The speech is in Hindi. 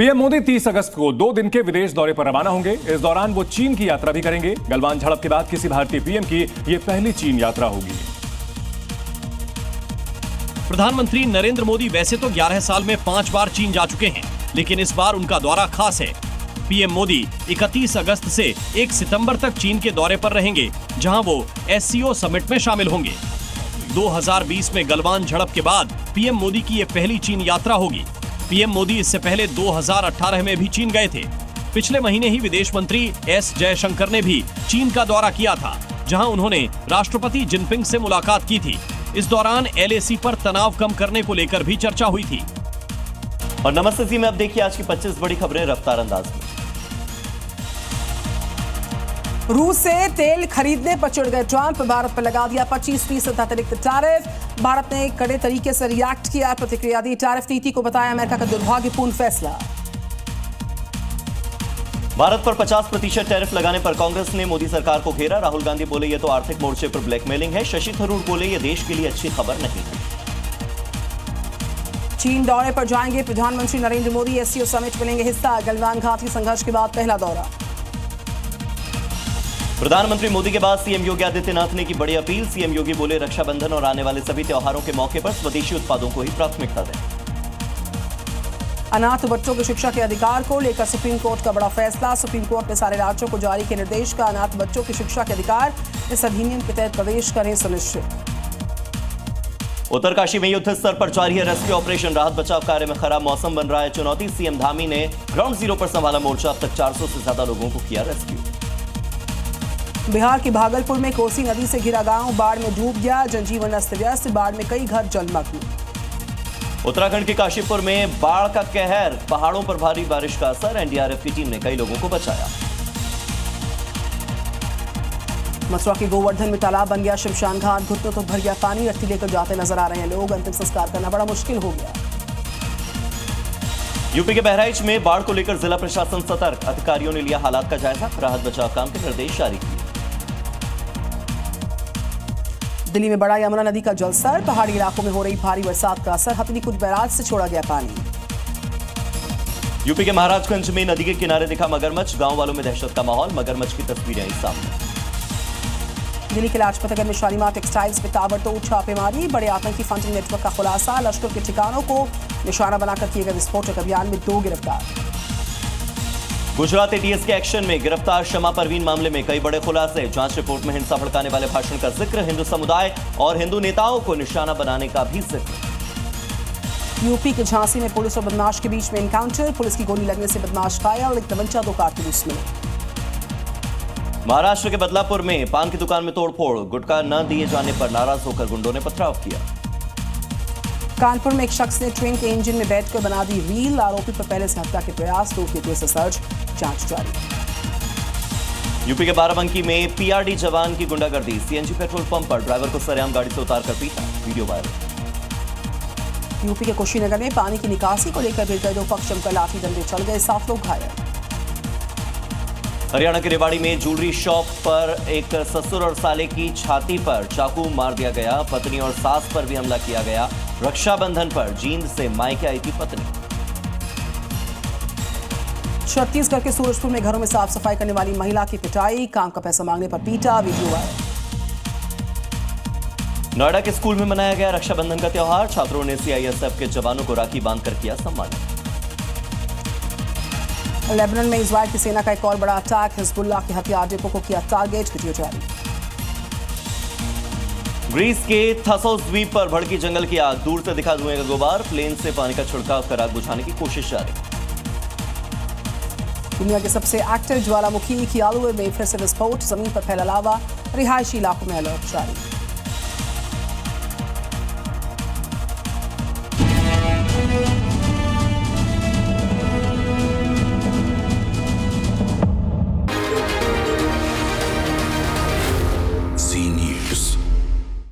पीएम मोदी 30 अगस्त को 2 दिन के विदेश दौरे पर रवाना होंगे। इस दौरान वो चीन की यात्रा भी करेंगे। गलवान झड़प के बाद किसी भारतीय पीएम की यह पहली चीन यात्रा होगी। प्रधानमंत्री नरेंद्र मोदी वैसे तो 11 साल में 5 बार चीन जा चुके हैं, लेकिन इस बार उनका दौरा खास है। पीएम मोदी 31 अगस्त से 1 सितंबर तक चीन के दौरे पर रहेंगे, जहां वो एससीओ समिट में शामिल होंगे। 2020 में गलवान झड़प के बाद पीएम मोदी की यह पहली चीन यात्रा होगी। पीएम मोदी इससे पहले 2018 में भी चीन गए थे। पिछले महीने ही विदेश मंत्री एस जयशंकर ने भी चीन का दौरा किया था, जहां उन्होंने राष्ट्रपति जिनपिंग से मुलाकात की थी। इस दौरान एलएसी पर तनाव कम करने को लेकर भी चर्चा हुई थी। और नमस्ते जी में अब देखिए आज की 25 बड़ी खबरें रफ्तार अंदाज में। रूस से तेल खरीदने पर चिढ़ गए ट्रंप, भारत पर लगा दिया 25% अतिरिक्त टैरिफ। भारत ने कड़े तरीके से रिएक्ट किया, प्रतिक्रिया दी। टैरिफ नीति को बताया अमेरिका का दुर्भाग्यपूर्ण फैसला। भारत पर 50% टैरिफ लगाने पर कांग्रेस ने मोदी सरकार को घेरा। राहुल गांधी बोले ये तो आर्थिक मोर्चे पर ब्लैकमेलिंग है। शशि थरूर बोले ये देश के लिए अच्छी खबर नहीं है। चीन दौरे पर जाएंगे प्रधानमंत्री नरेंद्र मोदी, एससीओ समिट में लेंगे हिस्सा। गलवान घाटी संघर्ष के बाद पहला दौरा। प्रधानमंत्री मोदी के बाद सीएम योगी आदित्यनाथ ने की बड़ी अपील। सीएम योगी बोले रक्षाबंधन और आने वाले सभी त्योहारों के मौके पर स्वदेशी उत्पादों को ही प्राथमिकता दें। अनाथ बच्चों की शिक्षा के अधिकार को लेकर सुप्रीम कोर्ट का बड़ा फैसला। सुप्रीम कोर्ट ने सारे राज्यों को जारी किए निर्देश का अनाथ बच्चों की शिक्षा के अधिकार इस अधिनियम के तहत प्रवेश करें सुनिश्चित। उत्तरकाशी में युद्ध स्तर पर जारी है रेस्क्यू ऑपरेशन। राहत बचाव कार्य में खराब मौसम बन रहा है चुनौती। सीएम धामी ने ग्राउंड जीरो पर संभाला मोर्चा। अब तक 400 से ज्यादा लोगों को किया रेस्क्यू। बिहार के भागलपुर में कोसी नदी से घिरा गांव बाढ़ में डूब गया, जनजीवन अस्त व्यस्त। बाढ़ में कई घर जलमग्न। उत्तराखंड के काशीपुर में बाढ़ का कहर, पहाड़ों पर भारी बारिश का असर। एनडीआरएफ की टीम ने कई लोगों को बचाया। मथुरा के गोवर्धन में तालाब बन गया शमशान घाट, घुटनों तक भर गया पानी। रत्ती लेकर जाते नजर आ रहे हैं लोग। अंतिम संस्कार करना बड़ा मुश्किल हो गया। यूपी के बहराइच में बाढ़ को लेकर जिला प्रशासन सतर्क। अधिकारियों ने लिया हालात का जायजा, राहत बचाव काम के निर्देश जारी किए। दिल्ली में बढ़ा यमुना नदी का जलस्तर, पहाड़ी इलाकों में हो रही भारी बरसात का असर। हथनीकुंड बैराज से छोड़ा गया पानी। यूपी के महाराजगंज में नदी के किनारे दिखा मगरमच्छ, गांव वालों में दहशत का माहौल। मगरमच्छ की तस्वीरें आई सामने। दिल्ली के लाजपत नगर में शालीमार टेक्सटाइल्स में ताबड़तोड़ छापेमारी, बड़े आतंकी फंडिंग नेटवर्क का खुलासा। लश्कर के ठिकानों को निशाना बनाकर किए गए विस्फोटक अभियान में 2 गिरफ्तार। गुजरात एटीएस के एक्शन में गिरफ्तार शमा परवीन मामले में कई बड़े खुलासे। जांच रिपोर्ट में हिंसा भड़काने वाले भाषण का जिक्र, हिंदू समुदाय और हिंदू नेताओं को निशाना बनाने का भी जिक्र। यूपी के झांसी में पुलिस और बदमाश के बीच में एनकाउंटर, पुलिस की गोली लगने से बदमाश घायल। एक तमंचा 2 कारतूस मिले। महाराष्ट्र के बदलापुर में पान की दुकान में तोड़फोड़, गुटखा न दिए जाने पर नाराज होकर गुंडों ने पथराव किया। कानपुर में एक शख्स ने ट्रेन के इंजन में बैठकर बना दी रील, आरोपी पर पहले से हत्या के प्रयास, 2 केस से सर्च, जांच जारी। यूपी के बाराबंकी में पीआरडी जवान की गुंडागर्दी, सीएनजी पेट्रोल पंप पर ड्राइवर को सरेआम गाड़ी से उतारकर पीटा, वीडियो वायरल। यूपी के कुशीनगर में पानी की निकासी को लेकर भिड़ गए 2 पक्ष, जमकर लाठी डंडे चल गए, 7 लोग घायल। हरियाणा के रेवाड़ी में ज्वेलरी शॉप पर एक ससुर और साले की छाती पर चाकू मार दिया गया। पत्नी और सास पर भी हमला किया गया। रक्षाबंधन पर जींद से मायके आई थी पत्नी। छत्तीसगढ़ के सूरजपुर में घरों में साफ सफाई करने वाली महिला की पिटाई, काम का पैसा मांगने पर पीटा, वीडियो वायरल। नोएडा के स्कूल में मनाया गया रक्षाबंधन का त्योहार। छात्रों ने सीआईएसएफ के जवानों को राखी बांधकर किया सम्मान। लेबनान में इजराइल की सेना का एक और बड़ा अटैक, हिजबुल्लाह के हथियार डिपो को किया टारगेट, वीडियो जारी। ग्रीस के थसोस द्वीप पर भड़की जंगल की आग, दूर से दिखा धुएं का गुबार। प्लेन से पानी का छिड़काव कर आग बुझाने की कोशिश जारी। दुनिया के सबसे एक्टिव ज्वालामुखी कियालुए में फिर से विस्फोट, जमीन पर फैला लावा, रिहायशी इलाकों में अलर्ट जारी।